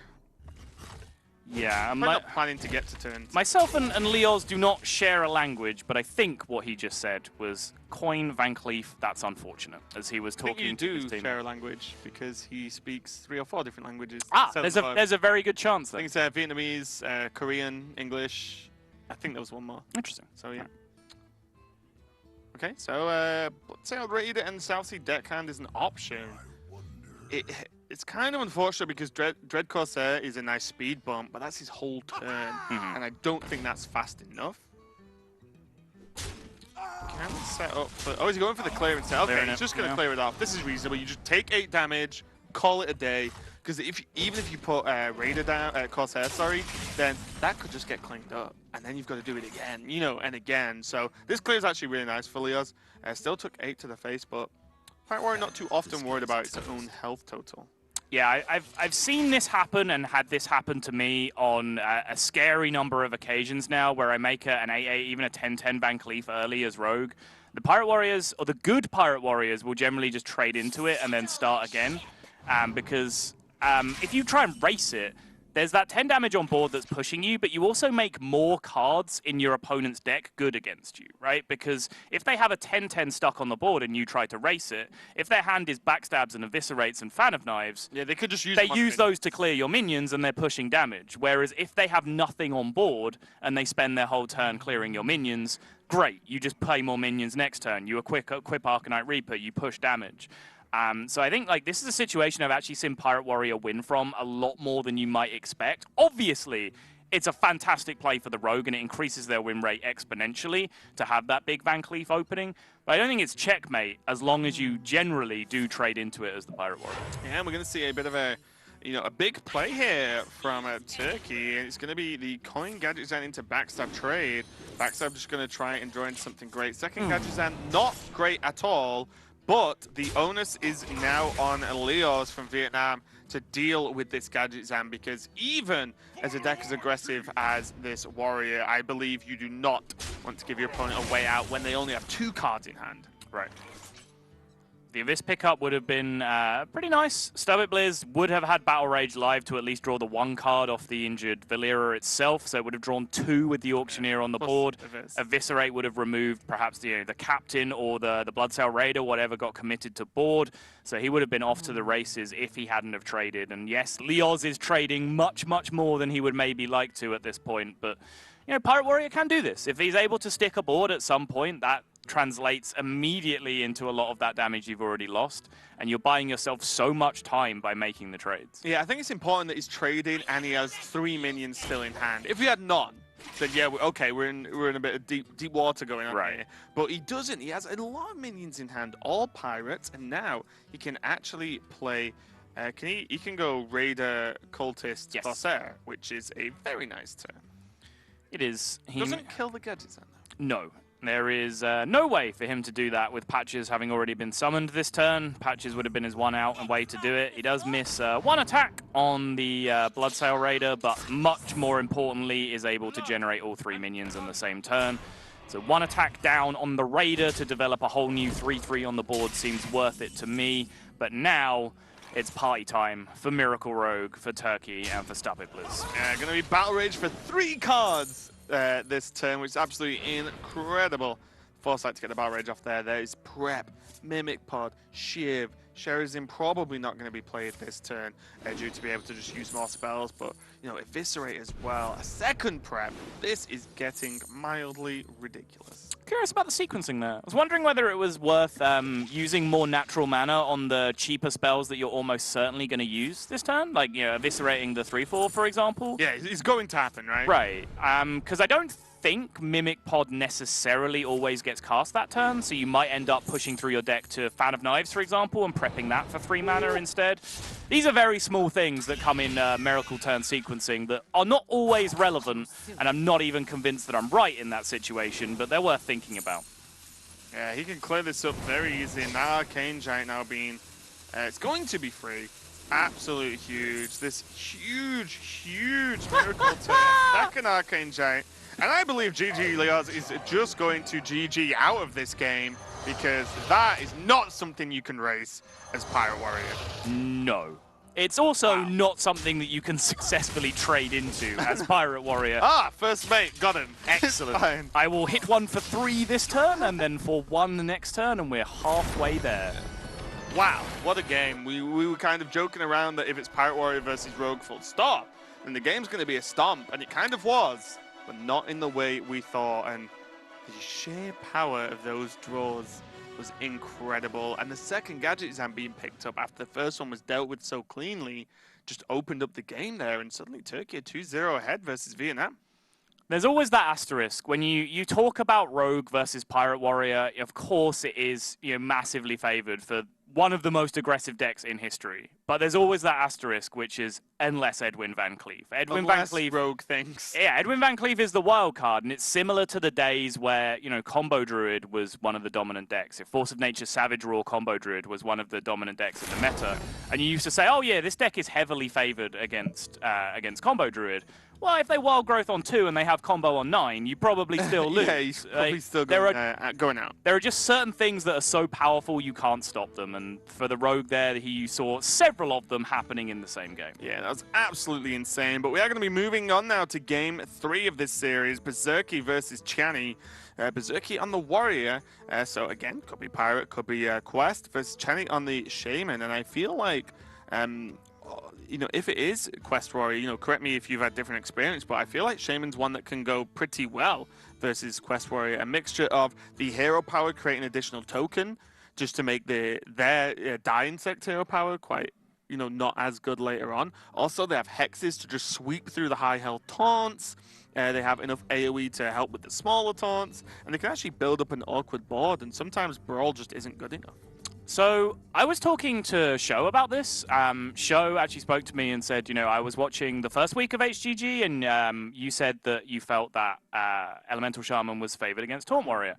Yeah, I'm not planning to get to turns. Myself and Leoz do not share a language, but I think what he just said was coin Van Cleef. That's unfortunate, as he was I think talking you to his do team. share a language because he speaks 3 or 4 different languages. There's a very good chance I there. think it's Vietnamese, Korean, English. I think there was one more. Interesting. So yeah. Okay, so Bloodsailed Raider and South Sea Deckhand is an option. It's kind of unfortunate because Dread Corsair is a nice speed bump, but that's his whole turn, and I don't think that's fast enough. Can he set up for... Oh, he's going for the clear instead. Okay, he's just going to clear it off. This is reasonable. You just take 8 damage, call it a day, because even if you put Raider down, Corsair, sorry, then that could just get cleaned up, and then you've got to do it again, you know, and again. So this clear is actually really nice for Leoz. Still took 8 to the face, but Pirate Warrior not too often worried about its own health total. Yeah, I've seen this happen and had this happen to me on a scary number of occasions now, where I make an 8-8, even a 10-10 Van Cleef early as Rogue. The Pirate Warriors, or the good Pirate Warriors, will generally just trade into it and then start again, because if you try and race it, there's that 10 damage on board that's pushing you, but you also make more cards in your opponent's deck good against you, right? Because if they have a 10-10 stuck on the board and you try to race it, if their hand is backstabs and eviscerates and fan of knives, yeah, they could just use those to clear your minions and they're pushing damage. Whereas if they have nothing on board and they spend their whole turn clearing your minions, great, you just play more minions next turn. You equip Arcanite Reaper, you push damage. So I think this is a situation I've actually seen Pirate Warrior win from a lot more than you might expect. Obviously, it's a fantastic play for the Rogue, and it increases their win rate exponentially to have that big Van Cleef opening. But I don't think it's checkmate as long as you generally do trade into it as the Pirate Warrior. Yeah, and we're going to see a bit of a big play here from Turkey. It's going to be the coin Gadgetzan into Backstab trade. Backstab just going to try and draw in something great. Second Gadgetzan, not great at all. But the onus is now on Leoz from Vietnam to deal with this Gadgetzan, because even as a deck as aggressive as this Warrior, I believe you do not want to give your opponent a way out when they only have 2 cards in hand. Right. The Abyss pickup would have been pretty nice. Stubbit Blizz would have had Battle Rage live to at least draw the 1 card off the injured Valera itself, so it would have drawn 2 with the Auctioneer on the board. Eviscerate would have removed perhaps the captain or the Bloodsail Raider, whatever got committed to board, so he would have been off to the races if he hadn't have traded. And yes, Leoz is trading much, much more than he would maybe like to at this point, but Pirate Warrior can do this. If he's able to stick a board at some point, that translates immediately into a lot of that damage you've already lost, and you're buying yourself so much time by making the trades. Yeah, I think it's important that he's trading and he has 3 minions still in hand. If he had none, then yeah, we're in a bit of deep water going on here. But he doesn't. He has a lot of minions in hand, all pirates, and now he can actually play. He can go Raider, Cultist, Corsair, which is a very nice turn. It is. He doesn't kill the Gadgetzan though. No. There is no way for him to do that with Patches having already been summoned this turn. Patches would have been his 1 out and way to do it. He does miss 1 attack on the Bloodsail Raider, but much more importantly is able to generate all 3 minions on the same turn. So 1 attack down on the Raider to develop a whole new 3-3 on the board seems worth it to me. But now it's party time for Miracle Rogue, for Turkey, and for Stubbit Blizz. Yeah, going to be Battle Rage for 3 cards. This turn, which is absolutely incredible. Foresight to get the Battle Rage off there. There is Prep, Mimic Pod, Shiv. Sherazin probably not going to be played this turn due to be able to just use more spells, but Eviscerate as well. A second Prep. This is getting mildly ridiculous. Curious about the sequencing there. I was wondering whether it was worth using more natural mana on the cheaper spells that you're almost certainly going to use this turn, like eviscerating the 3/4, for example. Yeah, it's going to happen, right? Right. Because I don't think Mimic Pod necessarily always gets cast that turn, so you might end up pushing through your deck to Fan of Knives, for example, and prepping that for 3 mana instead. These are very small things that come in Miracle Turn sequencing that are not always relevant, and I'm not even convinced that I'm right in that situation, but they're worth thinking about. Yeah, he can clear this up very easy. Now Arcane Giant now being It's going to be free. Absolutely huge. This huge miracle turn. Second Arcane Giant. And I believe GG Leoz is just going to GG out of this game because that is not something you can race as Pirate Warrior. No. It's also not something that you can successfully trade into as Pirate Warrior. First mate, got him. Excellent. I will hit 1 for 3 this turn and then for 1 the next turn, and we're halfway there. Wow, what a game. We were kind of joking around that if it's Pirate Warrior versus Rogue full stop, then the game's going to be a stomp, and it kind of was, but not in the way we thought, and the sheer power of those draws was incredible, and the second gadget exam being picked up after the first one was dealt with so cleanly just opened up the game there, and suddenly Turkey are 2-0 ahead versus Vietnam. There's always that asterisk. When you talk about Rogue versus Pirate Warrior, of course it is massively favored for one of the most aggressive decks in history. But there's always that asterisk, which is unless Edwin Van Cleef. Van Cleef, Rogue thinks. Yeah, Edwin Van Cleef is the wild card, and it's similar to the days where, Combo Druid was one of the dominant decks. If Force of Nature Savage Raw Combo Druid was one of the dominant decks in the meta, and you used to say, oh yeah, this deck is heavily favored against Combo Druid. Well, if they wild growth on 2 and they have combo on 9, you probably still lose. Yeah, you're probably still going out. There are just certain things that are so powerful you can't stop them, and for the Rogue there, you saw several of them happening in the same game. Yeah, that was absolutely insane, but we are going to be moving on now to game 3 of this series, Berserky versus Channy. Berserky on the Warrior, so again, could be Pirate, could be Quest, versus Channy on the Shaman, and I feel like... if it is Quest Warrior, correct me if you've had different experience, but I feel like Shaman's one that can go pretty well versus Quest Warrior. A mixture of the hero power, creating additional token, just to make their Die Insect hero power quite, not as good later on. Also, they have hexes to just sweep through the high health taunts. They have enough AoE to help with the smaller taunts, and they can actually build up an awkward board, and sometimes Brawl just isn't good enough. So I was talking to Sho about this. Sho actually spoke to me and said, I was watching the first week of HGG, and you said that you felt that Elemental Shaman was favored against Taunt Warrior.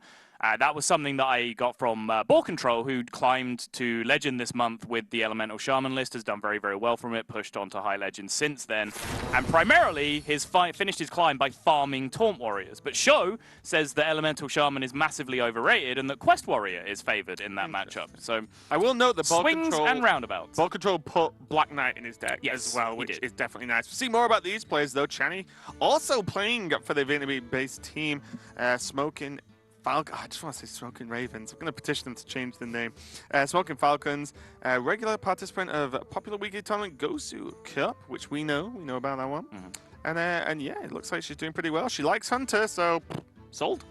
That was something that I got from Ball Control, who climbed to Legend this month with the Elemental Shaman list, has done very, very well from it, pushed on to High Legend since then, and primarily finished his climb by farming Taunt Warriors. But Sho says that Elemental Shaman is massively overrated and that Quest Warrior is favored in that matchup. So I will note that Ball swings Control, and roundabouts. Ball Control put Black Knight in his deck as well, which is definitely nice. We'll see more about these players, though. Channy also playing for the Vietnamese-based team, Smoking Falcon. I just want to say Smoking Ravens. I'm going to petition them to change the name. Smoking Falcons, regular participant of Popular Weekly Tournament Gosu Cup, which we know about that one. And yeah, it looks like she's doing pretty well. She likes Hunter, so sold.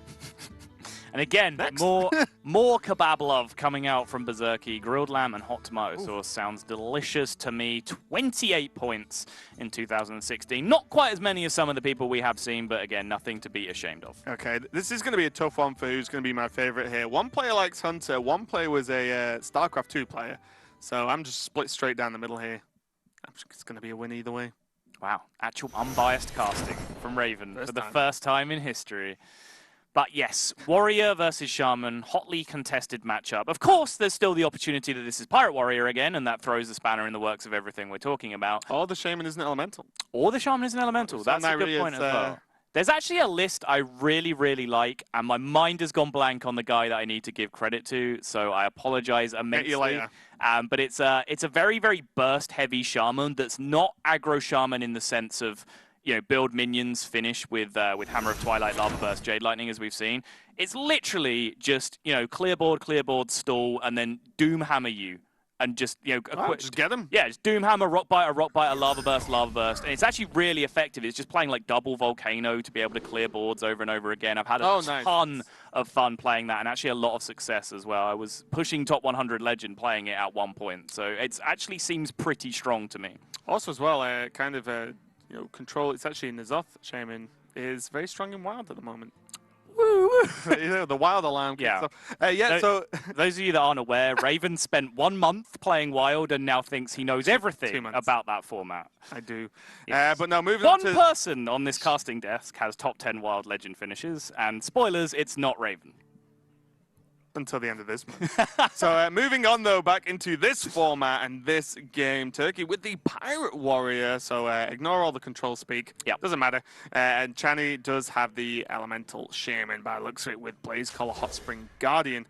And again, more kebab love coming out from Berserky. Grilled lamb and hot tomato sauce sounds delicious to me. 28 points in 2016. Not quite as many as some of the people we have seen, but again, nothing to be ashamed of. Okay, this is going to be a tough one for who's going to be my favorite here. One player likes Hunter, one player was a StarCraft 2 player. So I'm just split straight down the middle here. It's going to be a win either way. Wow, actual unbiased casting from Raven for the first time in history. But yes, Warrior versus Shaman, hotly contested matchup. Of course, there's still the opportunity that this is Pirate Warrior again, and that throws the spanner in the works of everything we're talking about. Or the Shaman isn't elemental. Or the Shaman isn't elemental. That's a good point as well. There's actually a list I really, really like, and my mind has gone blank on the guy that I need to give credit to, so I apologize immensely. Get you later. But it's a very, very burst-heavy Shaman that's not aggro Shaman in the sense of, build minions, finish with Hammer of Twilight, Lava Burst, Jade Lightning, as we've seen. It's literally just, clear board, stall, and then Doom Hammer you. And just, just get them. Yeah, just Doom Hammer, Rock Biter, Lava Burst. And it's actually really effective. It's just playing like double Volcano to be able to clear boards over and over again. I've had a ton of fun playing that, and actually a lot of success as well. I was pushing top 100 Legend playing it at one point. So it actually seems pretty strong to me. Also as well, control, it's actually N'Zoth Shaman is very strong in Wild at the moment. The Wild alarm. So those of you that aren't aware, Raven spent 1 month playing Wild and now thinks he knows everything about that format. I do. Yes. But now moving on to... One person on this casting desk has top 10 Wild Legend finishes, and spoilers, it's not Raven. until the end of this month. So moving on, though, back into this format and this game, Turkey, with the Pirate Warrior. So ignore all the control speak. Yeah. Doesn't matter. And Chani does have the Elemental Shaman by the looks of it with Blaze Collar Hot Spring Guardian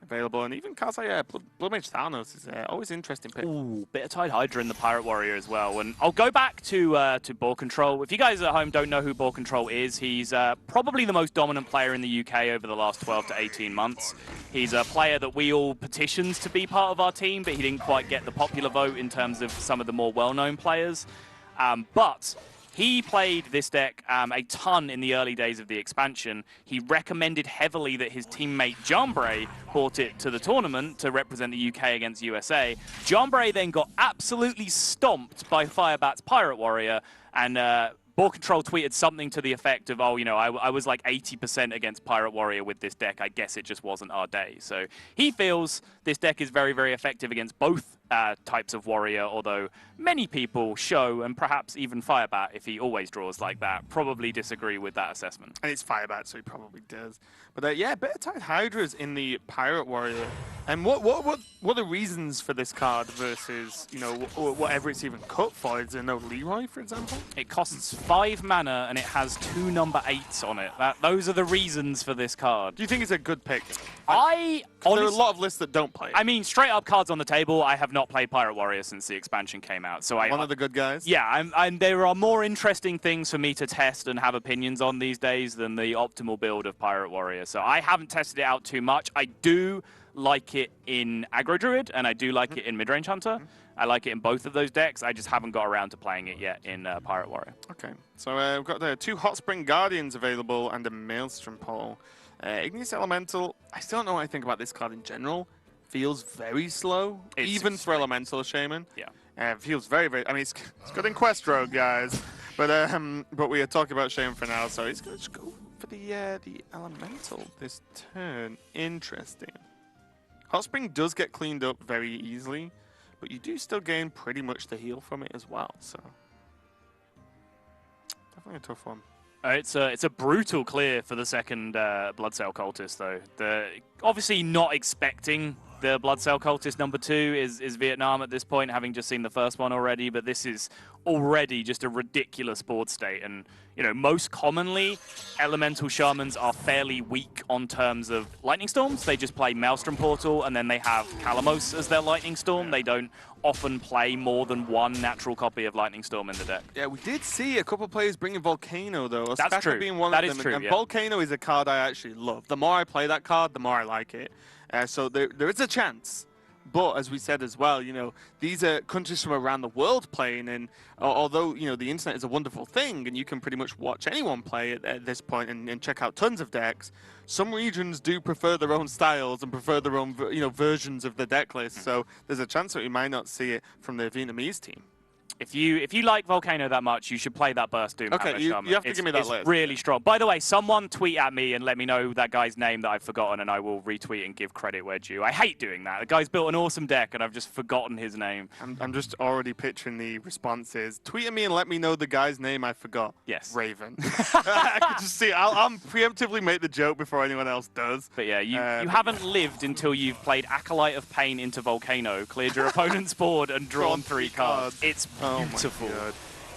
available. And even Kazai Blood Mage Thanos is always an interesting pick. Ooh, bit of Tide Hydra in the Pirate Warrior as well. And I'll go back to Ball Control. If you guys at home don't know who Ball Control is, he's probably the most dominant player in the UK over the last 12 to 18 months. He's a player that we all petitioned to be part of our team, but he didn't quite get the popular vote in terms of some of the more well-known players. But he played this deck a ton in the early days of the expansion. He recommended heavily that his teammate Jambray brought it to the tournament to represent the UK against USA. Jambray then got absolutely stomped by Firebat's Pirate Warrior, and Ball Control tweeted something to the effect of, oh, you know, I was like 80% against Pirate Warrior with this deck. I guess it just wasn't our day. So he feels this deck is very, very effective against both types of warrior, although many people show, and perhaps even Firebat, if he always draws like that, probably disagree with that assessment. And it's Firebat, so he probably does. But yeah, Bit of Tide Hydra's in the Pirate Warrior. And what are the reasons for this card versus, you know, whatever it's even cut for? Is there no Leroy, for example? It costs 5 mana and it has 2 number 8s on it. Those are the reasons for this card. Do you think it's a good pick? There are a lot of lists that don't play it. I mean, straight up cards on the table, I have not played Pirate Warrior since the expansion came out. So One of the good guys? Yeah, there are more interesting things for me to test and have opinions on these days than the optimal build of Pirate Warrior. So I haven't tested it out too much. I do like it in Aggro Druid, and I do like it in Midrange Hunter. I like it in both of those decks. I just haven't got around to playing it yet in Pirate Warrior. Okay, so we've got the 2 Hot Spring Guardians available and a Maelstrom Pole. Igneous Elemental, I still don't know what I think about this card in general. Feels very slow, even for Elemental Shaman. Yeah. Feels very, very, I mean, it's good in Quest Rogue, guys. But we are talking about Shaman for now, so he's going to go for the Elemental this turn. Interesting. Hot Spring does get cleaned up very easily, but you do still gain pretty much the heal from it as well, so definitely a tough one. It's a brutal clear for the second Blood Cell Cultist, though. Obviously not expecting the Blood Cell Cultist number 2 is Vietnam at this point, having just seen the first one already, but this is already just a ridiculous board state. And, you know, most commonly, Elemental Shamans are fairly weak on terms of Lightning Storms. They just play Maelstrom Portal, and then they have Kalamos as their Lightning Storm. They don't often play more than one natural copy of Lightning Storm in the deck. Yeah, we did see a couple of players bringing Volcano, though. That's true. Being one that of is them. true, And yeah. Volcano is a card I actually love. The more I play that card, the more I like it. So there is a chance. But as we said as well, you know, these are countries from around the world playing, and although, you know, the internet is a wonderful thing and you can pretty much watch anyone play at this point and check out tons of decks, some regions do prefer their own styles and prefer their own, you know, versions of the deck list. So there's a chance that we might not see it from the Vietnamese team. If you like Volcano that much, you should play that Burst Doom. Okay, you have to give me that list. It's really strong. By the way, someone tweet at me and let me know that guy's name that I've forgotten, and I will retweet and give credit where due. I hate doing that. The guy's built an awesome deck, and I've just forgotten his name. I'm just already picturing the responses. Tweet at me and let me know the guy's name I forgot. Yes. Raven. I could just see. I'll preemptively make the joke before anyone else does. But yeah, you haven't lived until you've played Acolyte of Pain into Volcano, cleared your opponent's board, and drawn 3 cards. It's beautiful. Oh my God.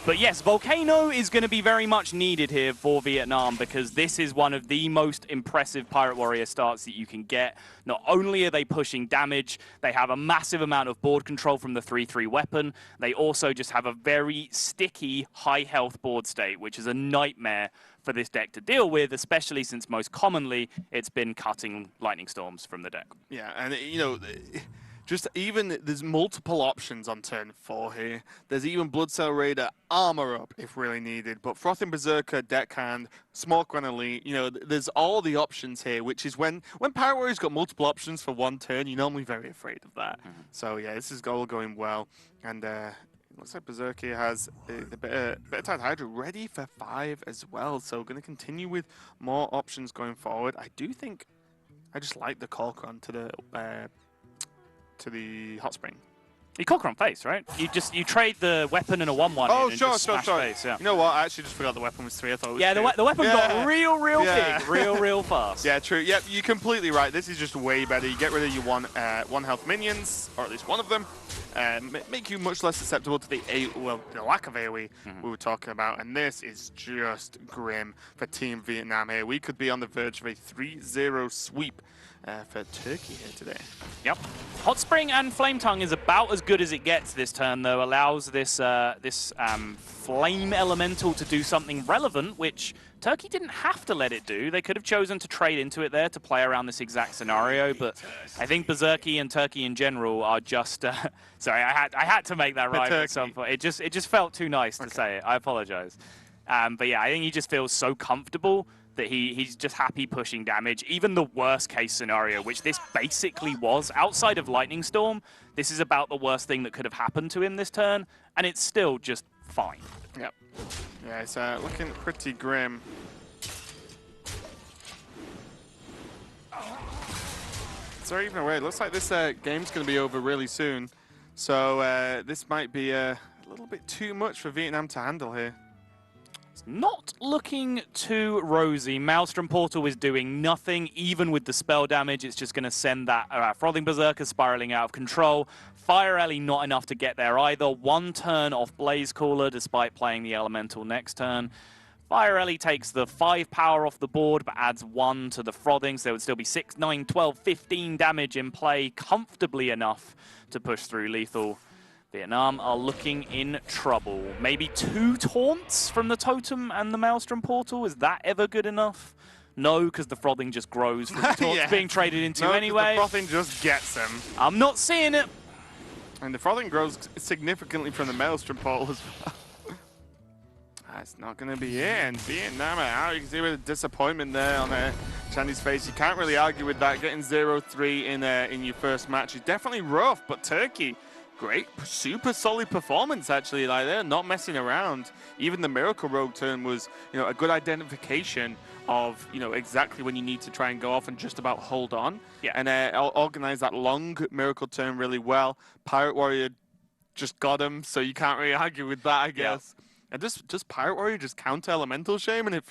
But yes, Volcano is going to be very much needed here for Vietnam, because this is one of the most impressive Pirate Warrior starts that you can get. Not only are they pushing damage, they have a massive amount of board control from the 3/3 weapon. They also just have a very sticky, high health board state, which is a nightmare for this deck to deal with, especially since most commonly it's been cutting Lightning Storms from the deck. Yeah, and you know, just even there's multiple options on turn 4 here. There's even Blood Cell Raider armor up if really needed, but Frothing Berserker, Deckhand, Smoke Run Elite, you know, there's all the options here, which is when Pirate Warrior's got multiple options for one turn, you're normally very afraid of that. So yeah, this is all going well, and looks like Berserker has a bit of Tide Hydra ready for 5 as well, so going to continue with more options going forward. I do think I just like the Cork run to the Hot Spring. You conquer on face, right? You trade the weapon and a 1/1. Oh, and sure. just smash face, yeah. You know what? I actually just forgot the weapon was 3. I thought it was Yeah, 2. the weapon got real big, real fast. Yeah, true. Yep, you're completely right. This is just way better. You get rid of your one health minions, or at least one of them, make you much less susceptible to the lack of AoE we were talking about. And this is just grim for Team Vietnam here. We could be on the verge of a 3-0 sweep for Turkey here today. Yep. Hot Spring and Flame Tongue is about as good as it gets this turn, though. Allows this Flame Elemental to do something relevant, which Turkey didn't have to let it do. They could have chosen to trade into it there to play around this exact scenario, but I think Berserky and Turkey in general are just... sorry, I had to make that right at some point. It just felt too nice to say it. I apologize. But yeah, I think he just feels so comfortable that he's just happy pushing damage. Even the worst case scenario, which this basically was, outside of Lightning Storm, this is about the worst thing that could have happened to him this turn, and it's still just fine. Yep. Yeah, it's looking pretty grim. So even away, it looks like this game's going to be over really soon. So this might be a little bit too much for Vietnam to handle here. Not looking too rosy. Maelstrom Portal is doing nothing, even with the spell damage. It's just going to send that Frothing Berserker spiraling out of control. Fire Alley not enough to get there either. 1 turn off Blaze Caller, despite playing the Elemental next turn. Fire Alley takes the 5 power off the board, but adds 1 to the Frothing, so there would still be 6, 9, 12, 15 damage in play, comfortably enough to push through lethal. Vietnam are looking in trouble. Maybe 2 taunts from the Totem and the Maelstrom Portal. Is that ever good enough? No, because the Frothing just grows from the taunts being traded into anyway. The Frothing just gets them. I'm not seeing it. And the Frothing grows significantly from the Maelstrom Portal as well. That's not going to be it. And Vietnam are out. You can see the disappointment there on Chandy's face. You can't really argue with that. Getting 0-3 in your first match is definitely rough, but Turkey... Great, super solid performance actually. Like they're not messing around. Even the Miracle Rogue turn was, a good identification of, exactly when you need to try and go off and just about hold on. Yeah. And organize that long Miracle turn really well. Pirate Warrior just got him, so you can't really argue with that, I guess. And just Pirate Warrior just counter Elemental Shame, and it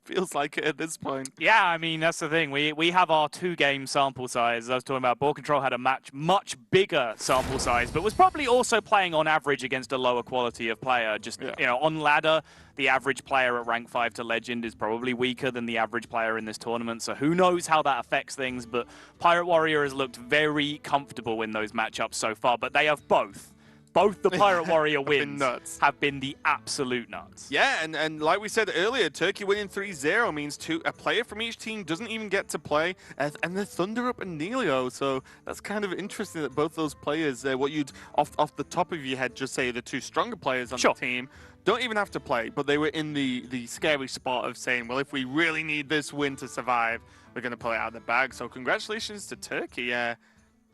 feels like it at this point. Yeah, I mean, that's the thing. We have our 2-game sample size. I was talking about Ball Control had a much bigger sample size, but was probably also playing on average against a lower quality of player. Just, on ladder, the average player at rank 5 to Legend is probably weaker than the average player in this tournament, so who knows how that affects things, but Pirate Warrior has looked very comfortable in those matchups so far, but they have both the Pirate Warrior wins have been the absolute nuts. Yeah, and like we said earlier, Turkey winning 3-0 means a player from each team doesn't even get to play, and they're Thunderup and Nelio, so that's kind of interesting that both those players, what you'd off the top of your head just say the 2 stronger players on the team, don't even have to play, but they were in the scary spot of saying, well, if we really need this win to survive, we're going to pull it out of the bag. So congratulations to Turkey.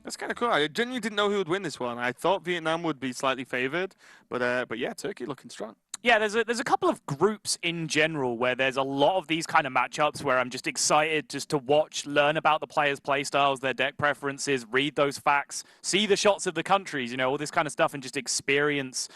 That's kind of cool. I genuinely didn't know who would win this one. I thought Vietnam would be slightly favored, but yeah, Turkey looking strong. Yeah, there's a couple of groups in general where there's a lot of these kind of matchups where I'm just excited just to watch, learn about the players' playstyles, their deck preferences, read those facts, see the shots of the countries, all this kind of stuff, and just experience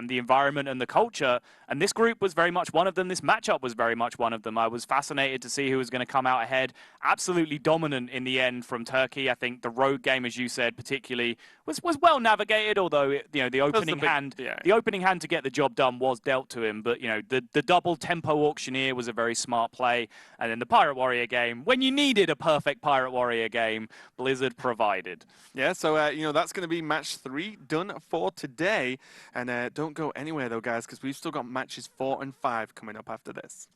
the environment and the culture. And this group was very much one of them. This matchup was very much one of them. I was fascinated to see who was going to come out ahead. Absolutely dominant in the end from Turkey. I think the rogue game, as you said, particularly was well navigated. Although the opening hand to get the job done was dealt to him. But the double tempo auctioneer was a very smart play. And then the Pirate Warrior game, when you needed a perfect Pirate Warrior game, Blizzard provided. Yeah, so that's going to be match 3 done for today. And don't go anywhere though, guys, because we've still got matches 4 and 5 coming up after this.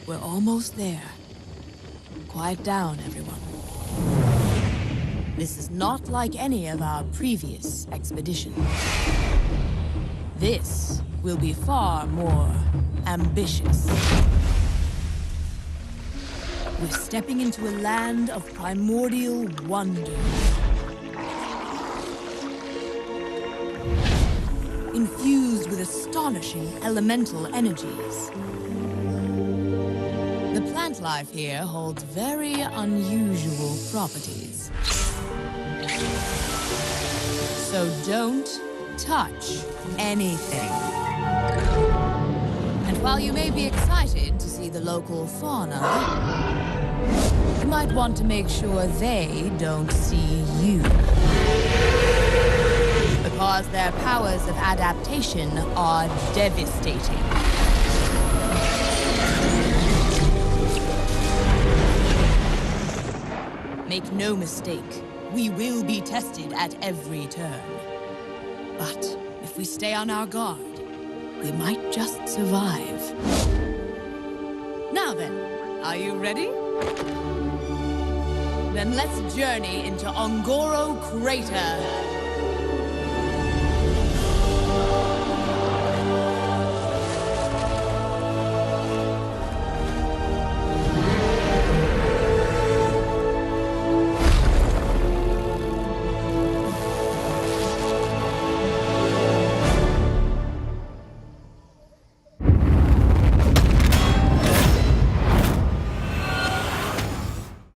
We're almost there. Quiet down, everyone. This is not like any of our previous expeditions. This will be far more ambitious. We're stepping into a land of primordial wonder. Infused with with astonishing elemental energies. The plant life here holds very unusual properties. So don't touch anything. And while you may be excited to see the local fauna, you might want to make sure they don't see you. Because their powers of adaptation are devastating. Make no mistake, we will be tested at every turn. But if we stay on our guard, we might just survive. Now then, are you ready? Then let's journey into Ongoro Crater.